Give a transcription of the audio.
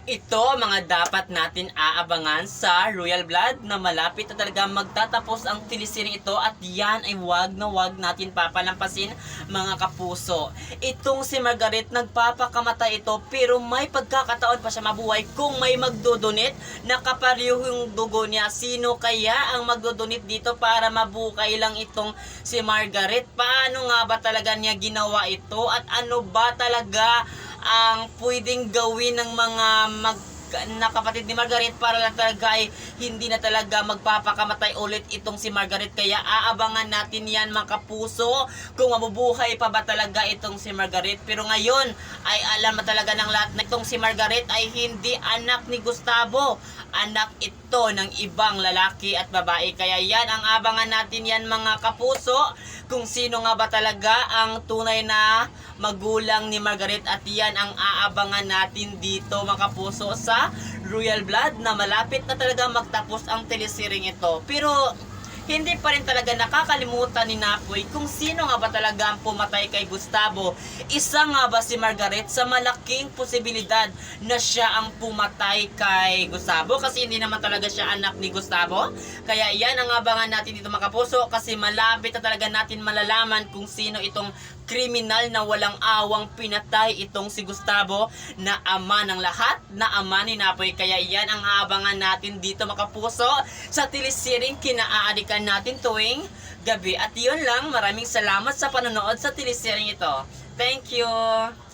Ito mga dapat natin aabangan sa Royal Blood na malapit na talaga magtatapos ang teleserye ito at yan ay wag na wag natin papalampasin mga kapuso. Itong si Margaret nagpapakamatay ito pero may pagkakataon pa siya mabuhay kung may magdodonate na kapareho yung dugo niya. Sino kaya ang magdodonate dito para mabukay lang itong si Margaret? Paano nga ba talaga niya ginawa ito at ano ba talaga ang pwedeng gawin ng mga na kapatid ni Margaret para lang talaga ay hindi na talaga magpapakamatay ulit itong si Margaret. Kaya aabangan natin yan mga kapuso kung mabubuhay pa ba talaga itong si Margaret. Pero ngayon ay alam na talaga ng lahat na itong si Margaret ay hindi anak ni Gustavo. Anak ito ng ibang lalaki at babae. Kaya yan ang abangan natin yan mga kapuso kung sino nga ba talaga ang tunay na magulang ni Margaret at yan ang aabangan natin dito mga kapuso sa Royal Blood na malapit na talaga magtapos ang teleseryeng ito. Pero hindi pa rin talaga nakakalimutan ni Napoy kung sino nga ba talaga ang pumatay kay Gustavo. Isa nga ba si Margaret sa malaking posibilidad na siya ang pumatay kay Gustavo kasi hindi naman talaga siya anak ni Gustavo. Kaya yan ang abangan natin dito mga kapuso kasi malapit na talaga natin malalaman kung sino itong kriminal na walang awang pinatay itong si Gustavo na ama ng lahat, na ama ni Napoy. Kaya yan ang aabangan natin dito mga kapuso sa teleseryeng kinaaadikan natin tuwing gabi. At yun lang, maraming salamat sa panonood sa teleseryeng ito. Thank you!